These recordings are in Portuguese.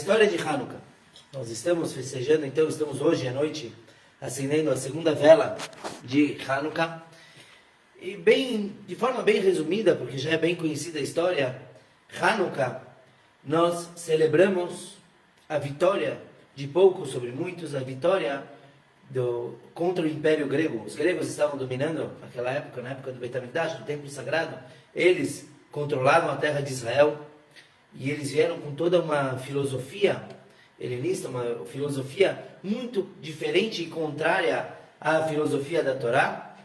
história de Hanukkah. Nós estamos festejando, então estamos hoje à noite acendendo a segunda vela de Hanukkah. E de forma bem resumida, porque já é bem conhecida a história, Hanukkah, nós celebramos a vitória de poucos sobre muitos, a vitória contra o Império Grego. Os gregos estavam dominando naquela época, na época do Beit HaMikdash, do Templo Sagrado. Eles controlavam a terra de Israel e eles vieram com toda uma filosofia helenista, uma filosofia muito diferente e contrária à filosofia da Torá.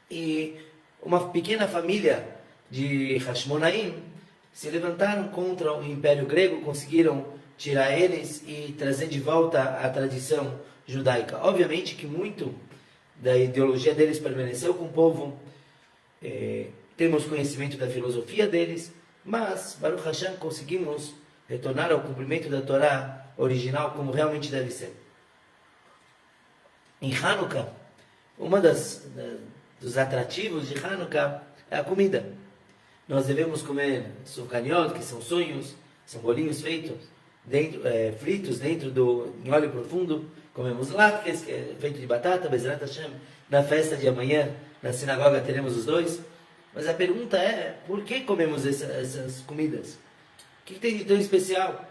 E uma pequena família de Hashmonaim se levantaram contra o Império Grego, conseguiram tirar eles e trazer de volta a tradição judaica. Obviamente que muito da ideologia deles permaneceu com o povo, temos conhecimento da filosofia deles, mas, Baruch Hashem, conseguimos retornar ao cumprimento da Torá original como realmente deve ser. Em Hanukkah, dos atrativos de Hanukkah é a comida. Nós devemos comer sufganiot, que são sonhos, são bolinhos fritos dentro em óleo profundo. Comemos latkes, que é feito de batata, Bezrat Hashem. Na festa de amanhã, na sinagoga, teremos os dois. Mas a pergunta é, por que comemos essas comidas? O que tem de tão especial?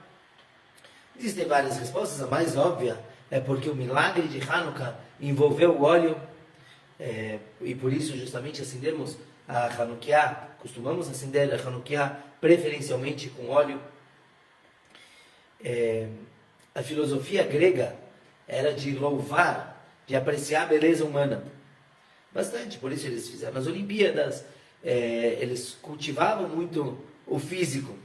Existem várias respostas. A mais óbvia é porque o milagre de Hanukkah envolveu o óleo, e por isso justamente acendemos a Hanukkah, costumamos acender a Hanukkah preferencialmente com óleo. A filosofia grega era de louvar, de apreciar a beleza humana. Bastante, por isso eles fizeram as Olimpíadas, eles cultivavam muito o físico.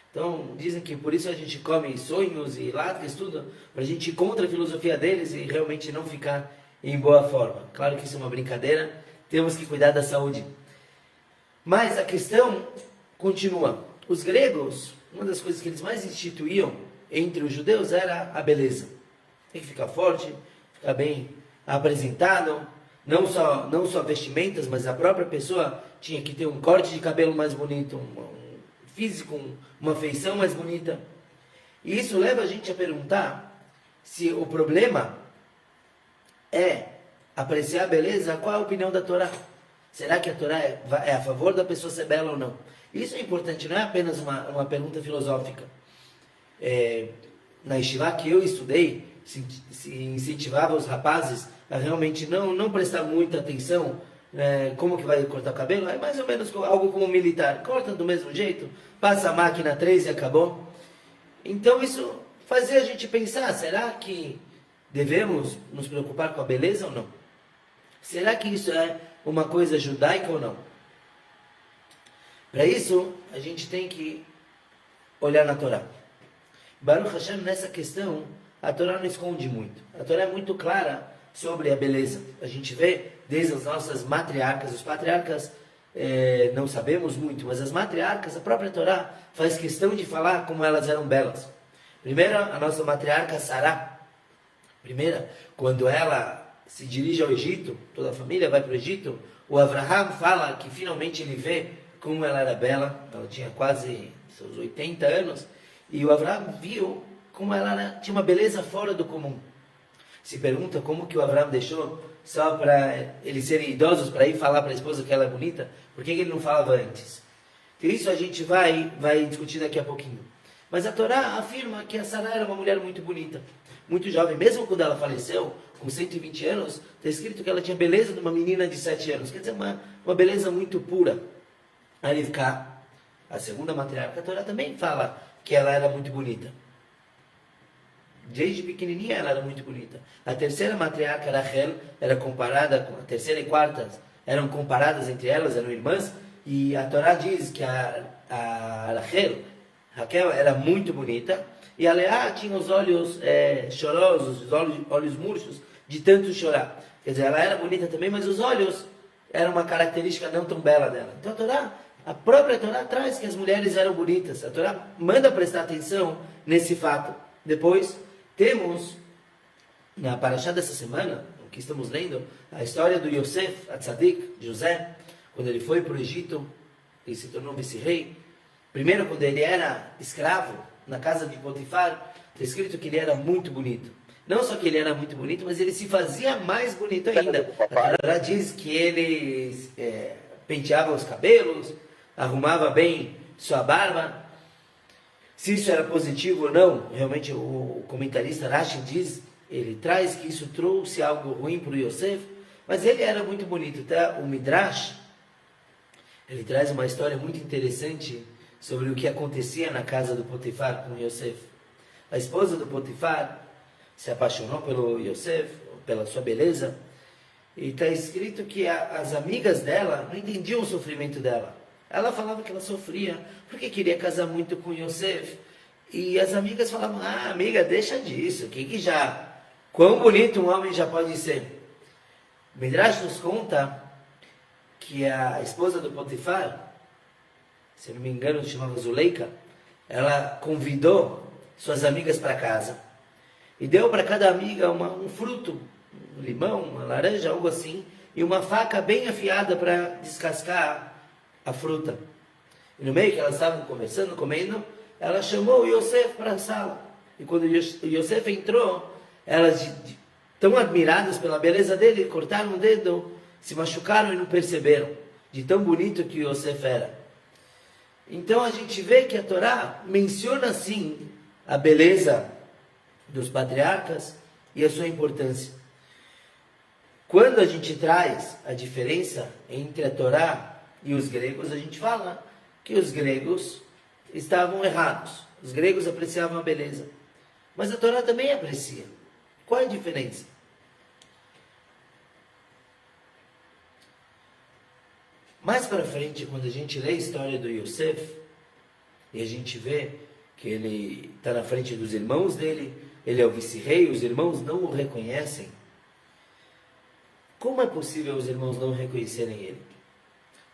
Então, dizem que por isso a gente come sonhos e latkes, tudo, para a gente ir contra a filosofia deles e realmente não ficar em boa forma. Claro que isso é uma brincadeira, temos que cuidar da saúde. Mas a questão continua. Os gregos, uma das coisas que eles mais instituíam entre os judeus era a beleza. Tem que ficar forte, ficar bem apresentado, não só vestimentas, mas a própria pessoa tinha que ter um corte de cabelo mais bonito, um físico, uma feição mais bonita. E isso leva a gente a perguntar se o problema é apreciar a beleza, qual é a opinião da Torá? Será que a Torá é a favor da pessoa ser bela ou não? Isso é importante, não é apenas uma pergunta filosófica. Na Yeshiva que eu estudei, se incentivava os rapazes a realmente não prestar muita atenção, como que vai cortar o cabelo, é mais ou menos algo como militar, corta do mesmo jeito, passa a máquina 3 e acabou. Então isso fazia a gente pensar, será que devemos nos preocupar com a beleza ou não? Será que isso é uma coisa judaica ou não? Para isso, a gente tem que olhar na Torá. Baruch Hashem, nessa questão, a Torá não esconde muito. A Torá é muito clara sobre a beleza. A gente vê desde as nossas matriarcas, os patriarcas não sabemos muito, mas as matriarcas, a própria Torá faz questão de falar como elas eram belas. Primeiro, a nossa matriarca Sará. Primeira, quando ela se dirige ao Egito, toda a família vai para o Egito, o Avraham fala que finalmente ele vê como ela era bela. Ela tinha quase seus 80 anos, e o Avraham viu como ela tinha uma beleza fora do comum. Se pergunta como que o Avraham deixou só para eles serem idosos para ir falar para a esposa que ela é bonita, por que ele não falava antes? Então isso a gente vai discutir daqui a pouquinho. Mas a Torá afirma que a Sará era uma mulher muito bonita, muito jovem. Mesmo quando ela faleceu, com 120 anos, está escrito que ela tinha a beleza de uma menina de 7 anos. Quer dizer, uma beleza muito pura. A Rivka, a segunda matriarca, a Torá também fala que ela era muito bonita. Desde pequenininha ela era muito bonita. A terceira matriarca, Rachel, era comparada com a terceira e quarta, eram comparadas entre elas, eram irmãs, e a Torá diz que a Raquel era muito bonita, e a Leá tinha os olhos chorosos, os olhos murchos, de tanto chorar. Quer dizer, ela era bonita também, mas os olhos eram uma característica não tão bela dela. Então a própria Torá traz que as mulheres eram bonitas. A Torá manda prestar atenção nesse fato. Depois, temos, na Parashá dessa semana, o que estamos lendo, a história do Yosef, a Tzadik, José, quando ele foi para o Egito, ele se tornou vice-rei. Primeiro, quando ele era escravo, na casa de Potifar, está escrito que ele era muito bonito. Não só que ele era muito bonito, mas ele se fazia mais bonito ainda. A Torá diz que ele penteava os cabelos, arrumava bem sua barba. Se isso era positivo ou não, realmente o comentarista Rashi diz, ele traz que isso trouxe algo ruim para o Yosef, mas ele era muito bonito. Tá? O Midrash, ele traz uma história muito interessante sobre o que acontecia na casa do Potifar com Yosef. A esposa do Potifar se apaixonou pelo Yosef, pela sua beleza, e está escrito que as amigas dela não entendiam o sofrimento dela. Ela falava que ela sofria porque queria casar muito com Yosef. E as amigas falavam, amiga, deixa disso, quão bonito um homem já pode ser. Midrash nos conta que a esposa do Potifar, se não me engano, se chamava Zuleika, ela convidou suas amigas para casa e deu para cada amiga um fruto, um limão, uma laranja, algo assim, e uma faca bem afiada para descascar a fruta. E no meio que elas estavam conversando, comendo, ela chamou o Yosef para a sala. E quando o Yosef entrou, elas, tão admiradas pela beleza dele, cortaram o dedo, se machucaram e não perceberam, de tão bonito que o Yosef era. Então a gente vê que a Torá menciona sim a beleza dos patriarcas e a sua importância. Quando a gente traz a diferença entre a Torá e os gregos, a gente fala que os gregos estavam errados. Os gregos apreciavam a beleza. Mas a Torá também aprecia. Qual é a diferença? Mais para frente, quando a gente lê a história do Yosef, e a gente vê que ele está na frente dos irmãos dele, ele é o vice-rei, os irmãos não o reconhecem. Como é possível os irmãos não reconhecerem ele?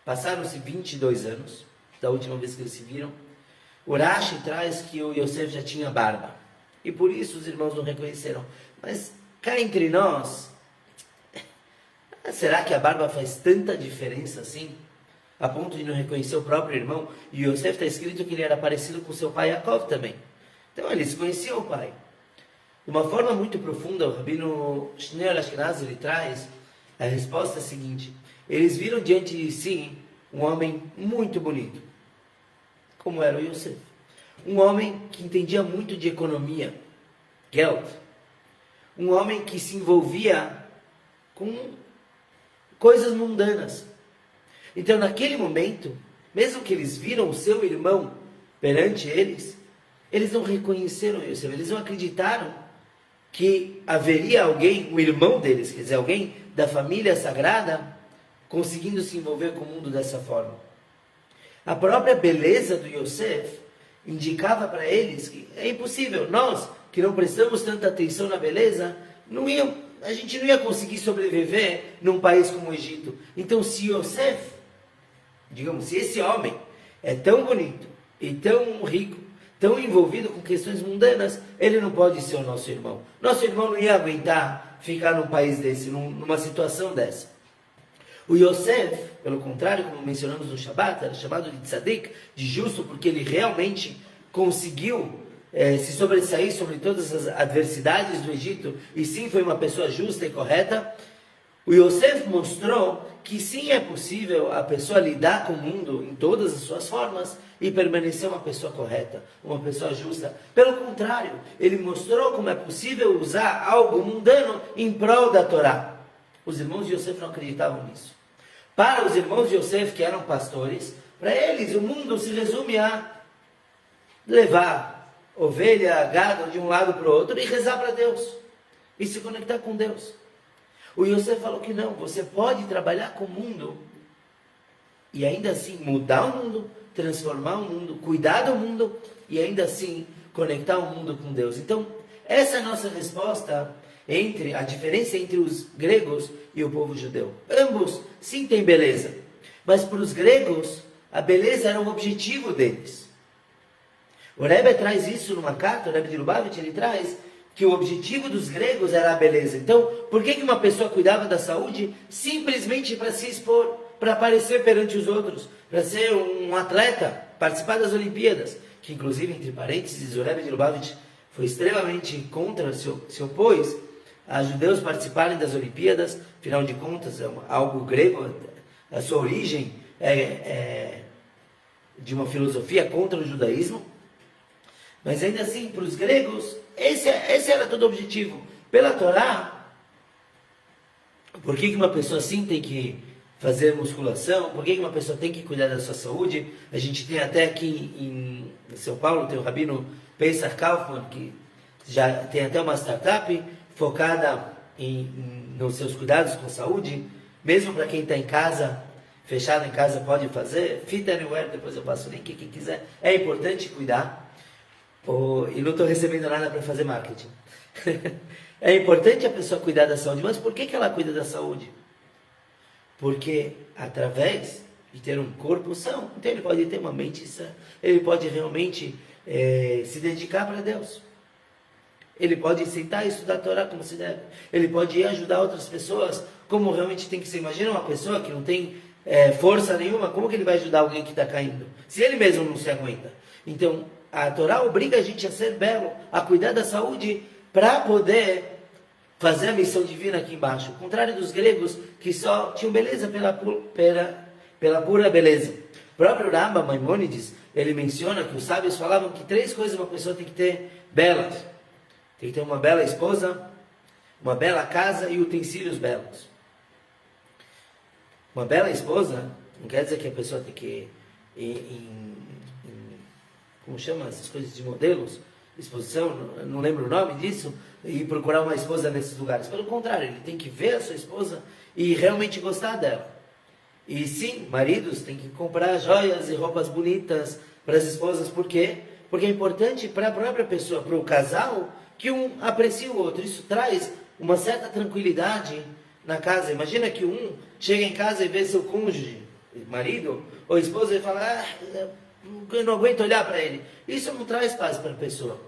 Passaram-se 22 anos, da última vez que eles se viram. O Rashi traz que o Yosef já tinha barba. E por isso os irmãos não reconheceram. Mas cá entre nós, será que a barba faz tanta diferença assim? A ponto de não reconhecer o próprio irmão? E o Yosef está escrito que ele era parecido com seu pai Yaakov também. Então eles conheciam o pai. De uma forma muito profunda, o Rabino Shneur Ashkenazi ele traz a resposta seguinte. Eles viram diante de si um homem muito bonito, como era o Yosef. Um homem que entendia muito de economia, Geld. Um homem que se envolvia com coisas mundanas. Então, naquele momento, mesmo que eles viram o seu irmão perante eles, eles não reconheceram Yosef, eles não acreditaram que haveria alguém, um irmão deles, quer dizer, alguém da família sagrada, conseguindo se envolver com o mundo dessa forma. A própria beleza do Yosef indicava para eles que é impossível. Nós, que não prestamos tanta atenção na beleza, a gente não ia conseguir sobreviver num país como o Egito. Então, se Yosef, digamos, se esse homem é tão bonito e tão rico, tão envolvido com questões mundanas, ele não pode ser o nosso irmão. Nosso irmão não ia aguentar ficar num país desse, numa situação dessa. O Yosef, pelo contrário, como mencionamos no Shabbat, era chamado de tzadik, de justo, porque ele realmente conseguiu se sobressair sobre todas as adversidades do Egito, e sim foi uma pessoa justa e correta. O Yosef mostrou que sim é possível a pessoa lidar com o mundo em todas as suas formas e permanecer uma pessoa correta, uma pessoa justa. Pelo contrário, ele mostrou como é possível usar algo mundano em prol da Torá. Os irmãos de Yosef não acreditavam nisso. Para os irmãos de Yosef, que eram pastores, para eles o mundo se resume a levar ovelha, gado de um lado para o outro e rezar para Deus. E se conectar com Deus. O Yosef falou que não, você pode trabalhar com o mundo e ainda assim mudar o mundo, transformar o mundo, cuidar do mundo e ainda assim conectar o mundo com Deus. Então, essa é a nossa resposta entre a diferença entre os gregos e o povo judeu. Ambos sim têm beleza, mas para os gregos a beleza era o objetivo deles. O Rebbe traz isso numa carta, o Rebbe de Lubavitch, ele traz que o objetivo dos gregos era a beleza. Então, por que uma pessoa cuidava da saúde? Simplesmente para se expor, para aparecer perante os outros, para ser um atleta, participar das Olimpíadas. que inclusive, entre parênteses, o Rebbe de Lubavitch foi extremamente contra, se opôs a judeus participarem das Olimpíadas. Afinal de contas, é algo grego, a sua origem é de uma filosofia contra o judaísmo. Mas ainda assim, para os gregos, esse era todo o objetivo. Pela Torá, por que uma pessoa assim tem que fazer musculação? Por que uma pessoa tem que cuidar da sua saúde? A gente tem até aqui em São Paulo, tem o Rabino Pesach Kaufman, que já tem até uma startup focada nos seus cuidados com saúde. Mesmo para quem está em casa, fechado em casa, pode fazer. Fit Anywhere, depois eu passo o link, quem quiser. É importante cuidar. E não estou recebendo nada para fazer marketing. É importante a pessoa cuidar da saúde. Mas por que ela cuida da saúde? Porque através de ter um corpo são, então ele pode ter uma mente sã, ele pode realmente se dedicar para Deus. Ele pode sentar e estudar a Torá como se deve. Ele pode ir ajudar outras pessoas como realmente tem que ser. Imagina uma pessoa que não tem força nenhuma, como que ele vai ajudar alguém que está caindo? Se ele mesmo não se aguenta. Então, a Torá obriga a gente a ser belo, a cuidar da saúde, para poder fazer a missão divina aqui embaixo. Ao contrário dos gregos, que só tinham beleza pela pura beleza. O próprio Rambam Maimônides, ele menciona que os sábios falavam que 3 coisas uma pessoa tem que ter belas. Tem que ter uma bela esposa, uma bela casa e utensílios belos. Uma bela esposa não quer dizer que a pessoa tem que como chama essas coisas de modelos, exposição, não lembro o nome disso, e procurar uma esposa nesses lugares. Pelo contrário, ele tem que ver a sua esposa e realmente gostar dela. E sim, maridos têm que comprar joias e roupas bonitas para as esposas. Por quê? Porque é importante para a própria pessoa, para o casal, que um aprecie o outro. Isso traz uma certa tranquilidade na casa. Imagina que um chega em casa e vê seu cônjuge, marido ou esposa, e fala: eu não aguento olhar para ele. Isso não traz paz para a pessoa,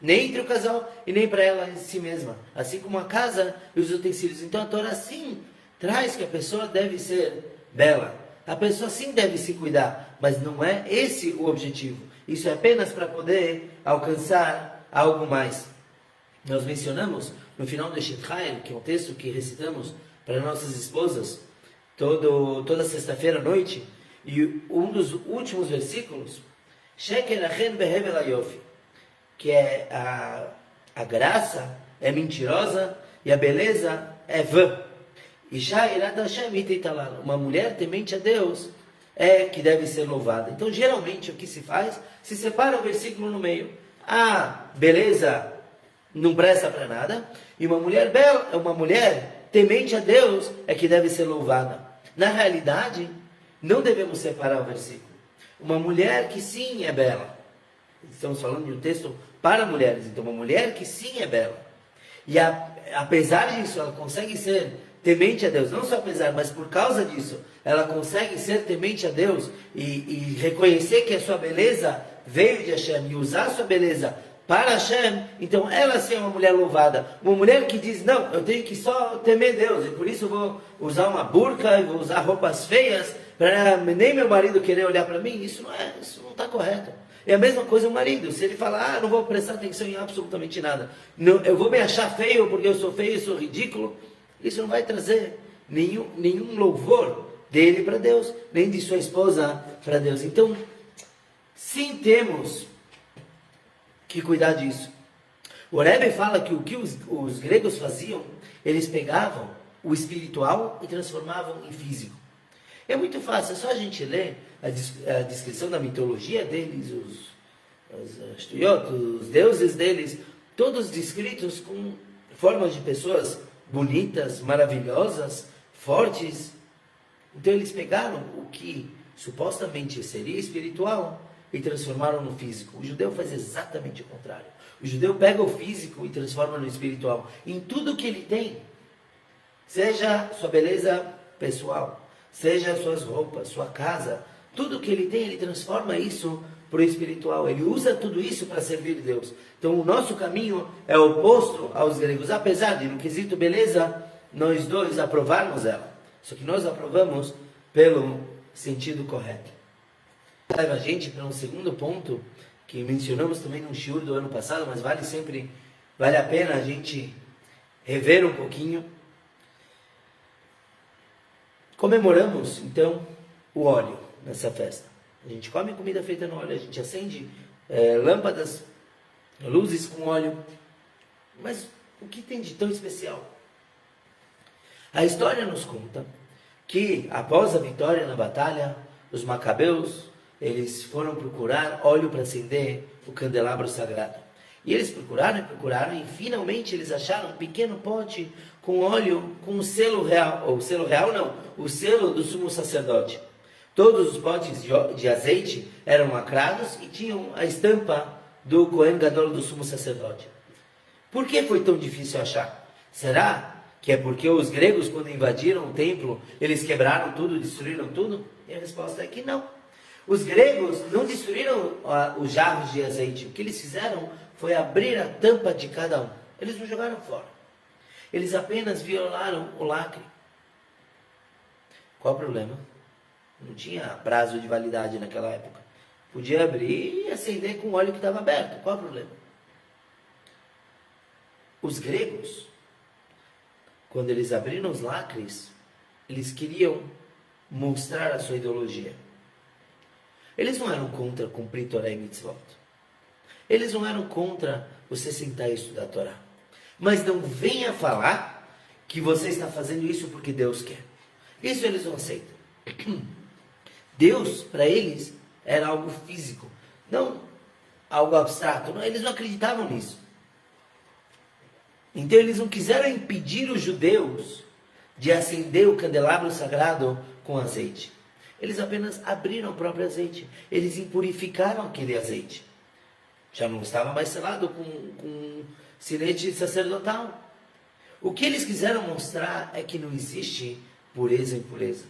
nem entre o casal e nem para ela em si mesma. Assim como a casa e os utensílios. Então a Torá sim traz que a pessoa deve ser bela. A pessoa sim deve se cuidar, mas não é esse o objetivo. Isso é apenas para poder alcançar algo mais. Nós mencionamos no final do Shitchael, que é um texto que recitamos para nossas esposas toda sexta-feira à noite, e um dos últimos versículos, Sheker Achen Behevel Ayofi, que é a graça é mentirosa e a beleza é vã. Uma mulher temente a Deus é que deve ser louvada. Então, geralmente, o que se faz? Se separa o versículo no meio. A beleza não presta para nada, e uma mulher bela, uma mulher temente a Deus é que deve ser louvada. Na realidade, não devemos separar o versículo. Uma mulher que sim é bela. Estamos falando de um texto para mulheres. Então, uma mulher que sim é bela. E apesar disso, ela consegue ser temente a Deus. Não só apesar, mas por causa disso, ela consegue ser temente a Deus e reconhecer que a sua beleza veio de Hashem e usar a sua beleza para Hashem. Então, ela sim é uma mulher louvada. Uma mulher que diz: não, eu tenho que só temer Deus, e por isso eu vou usar uma burca e vou usar roupas feias para nem meu marido querer olhar para mim. Isso não está correto. É a mesma coisa o marido. Se ele falar: não vou prestar atenção em absolutamente nada, não, eu vou me achar feio porque eu sou feio e sou ridículo, isso não vai trazer nenhum louvor dele para Deus, nem de sua esposa para Deus. Então, sim, temos que cuidar disso. O Rebbe fala que o que os gregos faziam, eles pegavam o espiritual e transformavam em físico. É muito fácil, é só a gente ler a descrição da mitologia deles, os deuses deles, todos descritos com formas de pessoas bonitas, maravilhosas, fortes. Então eles pegaram o que supostamente seria espiritual e transformaram no físico. O judeu faz exatamente o contrário. O judeu pega o físico e transforma no espiritual. Em tudo que ele tem, seja sua beleza pessoal, seja suas roupas, sua casa, tudo que ele tem, ele transforma isso para o espiritual. Ele usa tudo isso para servir Deus. Então o nosso caminho é oposto aos gregos. Apesar de, no quesito beleza, nós dois aprovarmos ela. Só que nós aprovamos pelo sentido correto. Leva a gente para um segundo ponto, que mencionamos também no shiur do ano passado, mas vale a pena a gente rever um pouquinho. Comemoramos, então, o óleo nessa festa. A gente come comida feita no óleo, a gente acende lâmpadas, luzes com óleo. Mas o que tem de tão especial? A história nos conta que, após a vitória na batalha, os macabeus, eles foram procurar óleo para acender o candelabro sagrado. E eles procuraram, e finalmente eles acharam um pequeno pote com óleo, com o selo real, ou o selo real não, o selo do sumo sacerdote. Todos os potes de azeite eram lacrados e tinham a estampa do Cohen Gadol, do sumo sacerdote. Por que foi tão difícil achar? Será que é porque os gregos, quando invadiram o templo, eles quebraram tudo, destruíram tudo? E a resposta é que não. Os gregos não destruíram os jarros de azeite. O que eles fizeram foi abrir a tampa de cada um. Eles não jogaram fora. Eles apenas violaram o lacre. Qual o problema? Não tinha prazo de validade naquela época. Podia abrir e acender com o óleo que estava aberto. Qual o problema? Os gregos, quando eles abriram os lacres, eles queriam mostrar a sua ideologia. Eles não eram contra cumprir Torá e Mitzvot. Eles não eram contra você sentar e estudar a Torá. Mas não venha falar que você está fazendo isso porque Deus quer. Isso eles não aceitam. Deus, para eles, era algo físico, não algo abstrato. Não, eles não acreditavam nisso. Então eles não quiseram impedir os judeus de acender o candelabro sagrado com azeite. Eles apenas abriram o próprio azeite. Eles impurificaram aquele azeite. Já não estava mais selado com sinete sacerdotal. O que eles quiseram mostrar é que não existe pureza e impureza.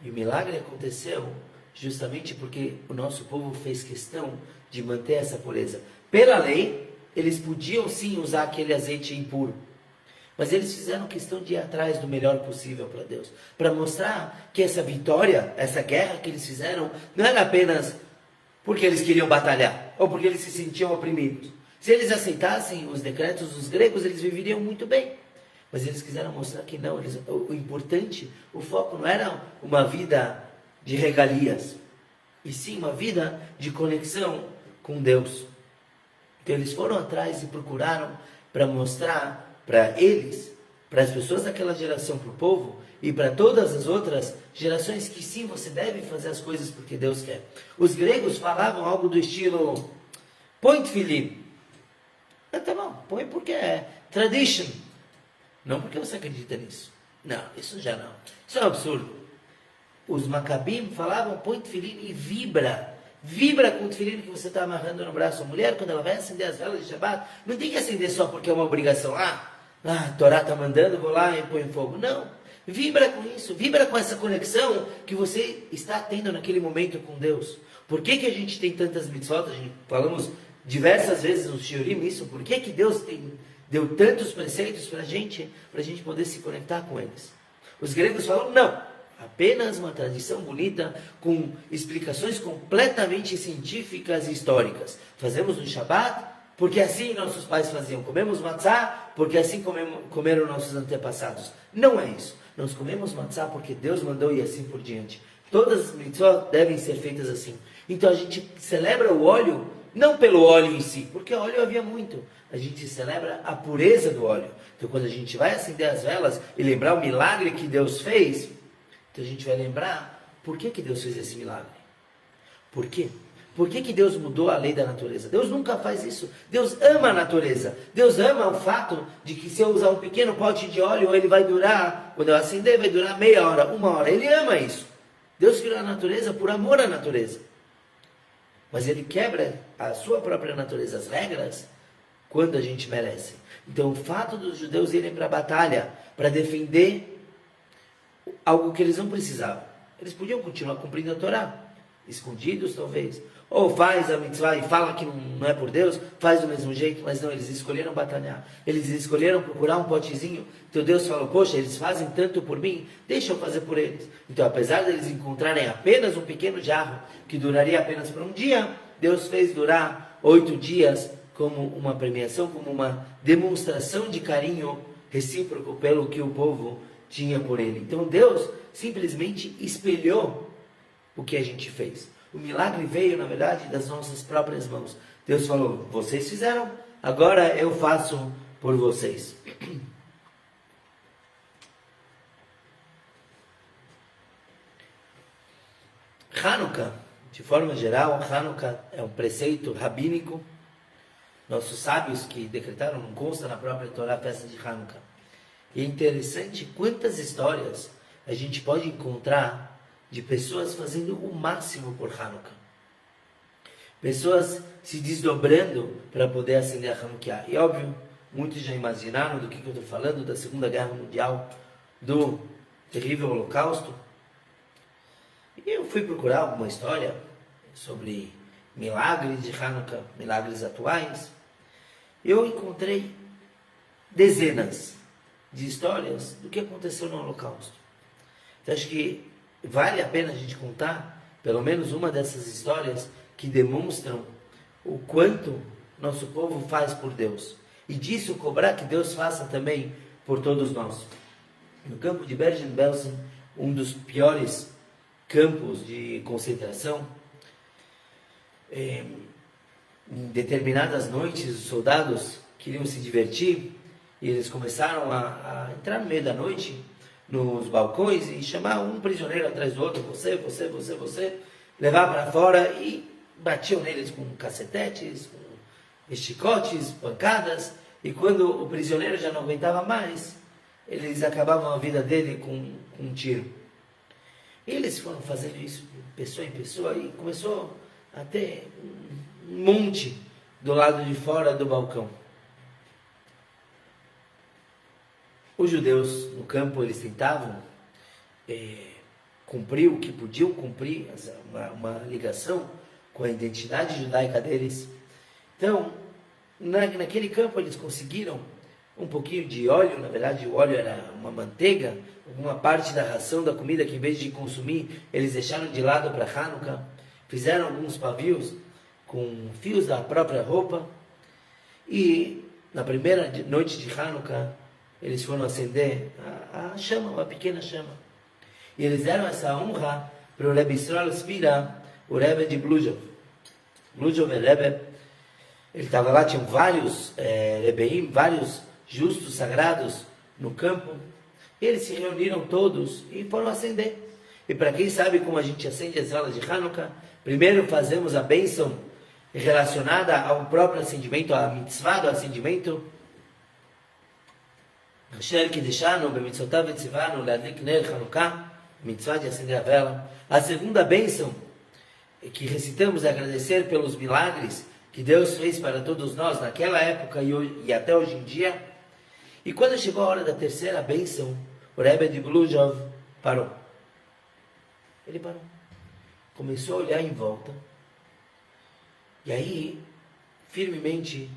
E o milagre aconteceu justamente porque o nosso povo fez questão de manter essa pureza. Pela lei, eles podiam sim usar aquele azeite impuro. Mas eles fizeram questão de ir atrás do melhor possível para Deus. Para mostrar que essa vitória, essa guerra que eles fizeram, não era apenas porque eles queriam batalhar, ou porque eles se sentiam oprimidos. Se eles aceitassem os decretos dos gregos, eles viveriam muito bem. Mas eles quiseram mostrar que não, o importante, o foco não era uma vida de regalias, e sim uma vida de conexão com Deus. Então eles foram atrás e procuraram para mostrar para eles, para as pessoas daquela geração, para o povo, e para todas as outras gerações, que sim, você deve fazer as coisas porque Deus quer. Os gregos falavam algo do estilo, põe tefilim. Tá bom, põe porque é tradition. Não porque você acredita nisso. Não, isso já não. Isso é um absurdo. Os macabim falavam, põe tefilim e vibra. Vibra com o tefilim que você está amarrando no braço. A mulher, quando ela vai acender as velas de Shabbat, não tem que acender só porque é uma obrigação. A Torá está mandando, vou lá e põe fogo. Não. Vibra com isso. Vibra com essa conexão que você está tendo naquele momento com Deus. Por que a gente tem tantas mitzvot? Falamos diversas vezes no shiurim isso. Por que Deus deu tantos preceitos para a gente poder se conectar com eles? Os gregos falam, não. Apenas uma tradição bonita com explicações completamente científicas e históricas. Fazemos no Shabbat porque assim nossos pais faziam. Comemos matzá porque assim comeram nossos antepassados. Não é isso. Nós comemos matzá porque Deus mandou e assim por diante. Todas as mitzvot devem ser feitas assim. Então a gente celebra o óleo, não pelo óleo em si, porque óleo havia muito. A gente celebra a pureza do óleo. Então quando a gente vai acender as velas e lembrar o milagre que Deus fez, então a gente vai lembrar por que Deus fez esse milagre. Por quê? Por que Deus mudou a lei da natureza? Deus nunca faz isso. Deus ama a natureza. Deus ama o fato de que se eu usar um pequeno pote de óleo, ele vai durar, quando eu acender, vai durar meia hora, uma hora. Ele ama isso. Deus criou a natureza por amor à natureza. Mas ele quebra a sua própria natureza, as regras, quando a gente merece. Então o fato dos judeus irem para a batalha, para defender algo que eles não precisavam. Eles podiam continuar cumprindo a Torá, escondidos talvez, Ou faz a mitzvah e fala que não é por Deus, faz do mesmo jeito, mas não, eles escolheram batalhar. Eles escolheram procurar um potezinho. Então Deus falou, poxa, eles fazem tanto por mim, deixa eu fazer por eles. Então, apesar deles encontrarem apenas um pequeno jarro, que duraria apenas por um dia, Deus fez durar 8 dias como uma premiação, como uma demonstração de carinho recíproco pelo que o povo tinha por ele. Então Deus simplesmente espelhou o que a gente fez. O milagre veio, na verdade, das nossas próprias mãos. Deus falou, vocês fizeram, agora eu faço por vocês. Hanukkah, de forma geral, Hanukkah é um preceito rabínico. Nossos sábios que decretaram, não consta na própria Torá a festa de Hanukkah. E é interessante quantas histórias a gente pode encontrar de pessoas fazendo o máximo por Hanukkah. Pessoas se desdobrando para poder acender a Hanukkah. E óbvio, muitos já imaginaram do que eu estou falando, da Segunda Guerra Mundial, do terrível Holocausto. E eu fui procurar alguma história sobre milagres de Hanukkah, milagres atuais. Eu encontrei dezenas de histórias do que aconteceu no Holocausto. Então acho que vale a pena a gente contar pelo menos uma dessas histórias que demonstram o quanto nosso povo faz por Deus. E disso cobrar que Deus faça também por todos nós. No campo de Bergen-Belsen, um dos piores campos de concentração, em determinadas noites os soldados queriam se divertir e eles começaram a entrar no meio da noite nos balcões e chamar um prisioneiro atrás do outro, você, levar para fora e batiam neles com cacetetes, com chicotes, pancadas, e quando o prisioneiro já não aguentava mais, eles acabavam a vida dele com um tiro. E eles foram fazendo isso de pessoa em pessoa e começou a ter um monte do lado de fora do balcão. Os judeus no campo, eles tentavam cumprir o que podiam cumprir, uma ligação com a identidade judaica deles. Então, naquele campo eles conseguiram um pouquinho de óleo, na verdade o óleo era uma manteiga, uma parte da ração da comida que em vez de consumir, eles deixaram de lado para Hanukkah, fizeram alguns pavios com fios da própria roupa, e na primeira noite de Hanukkah, eles foram acender a chama, uma pequena chama. E eles deram essa honra para o Rebbe Israel Spira, o Rebbe de Blujov. Blujov é Rebbe, ele estava lá, tinham vários Rebbeim, vários justos sagrados no campo. E eles se reuniram todos e foram acender. E para quem sabe como a gente acende as velas de Hanukkah, primeiro fazemos a bênção relacionada ao próprio acendimento, à mitzvah do acendimento. Asher kideshanu b'mitzvotav v'tzivanu le'adlik ner Hanukkah, mitzvah de acender a vela. A segunda bênção que recitamos é agradecer pelos milagres que Deus fez para todos nós naquela época e até hoje em dia. E quando chegou a hora da terceira bênção, o Rebbe de Blujov parou. Ele parou. Começou a olhar em volta. E aí, firmemente,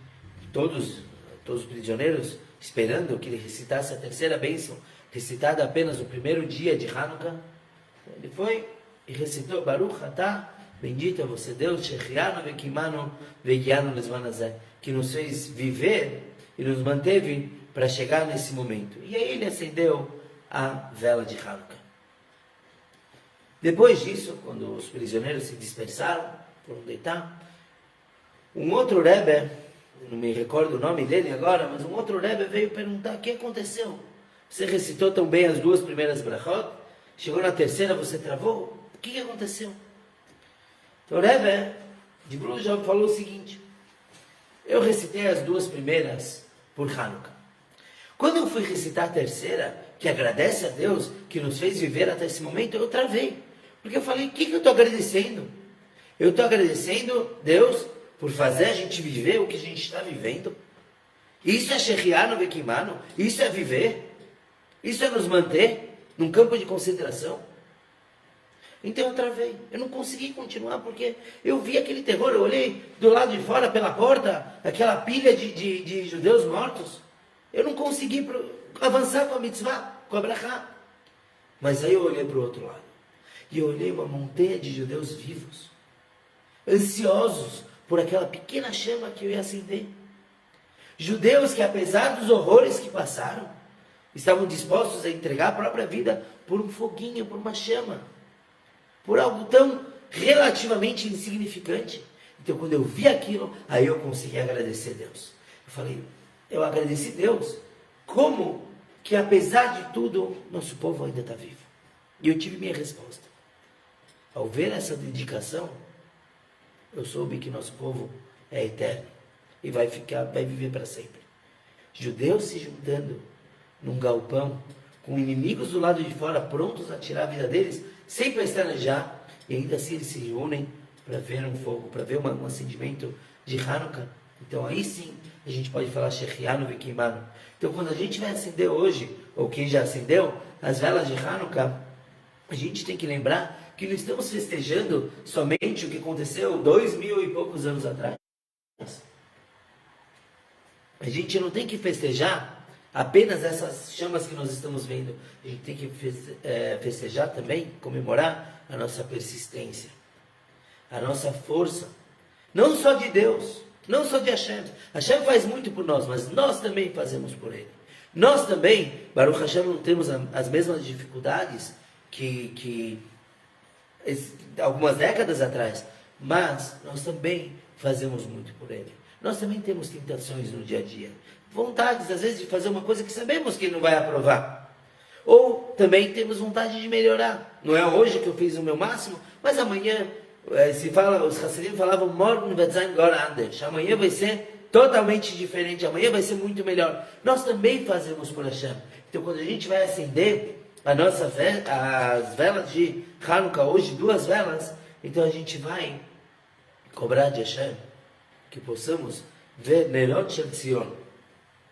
todos os prisioneiros, esperando que ele recitasse a terceira bênção, recitada apenas no primeiro dia de Hanukkah, ele foi e recitou Baruch Atah, bendito é você Deus, Shechianu vekimanu vegianu lezman hazeh, que nos fez viver e nos manteve para chegar nesse momento. E aí ele acendeu a vela de Hanukkah. Depois disso, quando os prisioneiros se dispersaram, foram deitar, um outro Rebbe, não me recordo o nome dele agora, mas um outro Rebbe veio perguntar: o que aconteceu? Você recitou tão bem as duas primeiras brachot, chegou na terceira, você travou? O que aconteceu? Então o Rebbe de Blujov falou o seguinte: eu recitei as duas primeiras por Hanukkah. Quando eu fui recitar a terceira, que agradece a Deus que nos fez viver até esse momento, eu travei. Porque eu falei: o que eu estou agradecendo? Eu estou agradecendo Deus por fazer a gente viver o que a gente está vivendo. Isso é Shechianu vekimanu, isso é viver, isso é nos manter num campo de concentração. Então eu travei, eu não consegui continuar, porque eu vi aquele terror, eu olhei do lado de fora pela porta, aquela pilha de judeus mortos, eu não consegui avançar com a mitzvah, com a brachá. Mas aí eu olhei para o outro lado, e eu olhei uma montanha de judeus vivos, ansiosos por aquela pequena chama que eu ia acender. Judeus que, apesar dos horrores que passaram, estavam dispostos a entregar a própria vida por um foguinho, por uma chama, por algo tão relativamente insignificante. Então, quando eu vi aquilo, aí eu consegui agradecer a Deus. Eu falei, eu agradeci a Deus. Como que, apesar de tudo, nosso povo ainda está vivo? E eu tive minha resposta. Ao ver essa dedicação, eu soube que nosso povo é eterno e vai viver para sempre. Judeus se juntando num galpão, com inimigos do lado de fora, prontos a tirar a vida deles, sem pestanejar, e ainda assim eles se reúnem para ver um fogo, para ver um acendimento de Hanukkah. Então aí sim a gente pode falar Shechianu Vikimanu. Então quando a gente vai acender hoje, ou quem já acendeu, as velas de Hanukkah, a gente tem que lembrar que não estamos festejando somente o que aconteceu 2000 e poucos anos atrás. A gente não tem que festejar apenas essas chamas que nós estamos vendo. A gente tem que festejar também, comemorar a nossa persistência, a nossa força, não só de Deus, não só de Hashem. Hashem faz muito por nós, mas nós também fazemos por Ele. Nós também, Baruch Hashem, não temos as mesmas dificuldades que algumas décadas atrás, mas nós também fazemos muito por Ele. Nós também temos tentações no dia a dia, vontades às vezes de fazer uma coisa que sabemos que Ele não vai aprovar, ou também temos vontade de melhorar. Não é hoje que eu fiz o meu máximo, mas amanhã, os Hassidim falavam, morgen wird sein gar anders, amanhã vai ser totalmente diferente, amanhã vai ser muito melhor. Nós também fazemos por Hashem. Então quando a gente vai acender as velas de Hanukkah, hoje 2 velas, então a gente vai cobrar de Hashem que possamos ver Nerot Shel Tzion,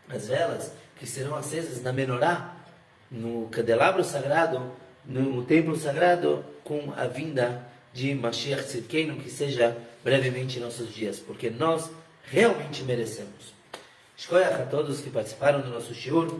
as velas que serão acesas na menorá, no candelabro sagrado, no templo sagrado, com a vinda de Mashiach Tzidkeinu, que seja brevemente em nossos dias, porque nós realmente merecemos. Shkoyach a todos que participaram do nosso shiur.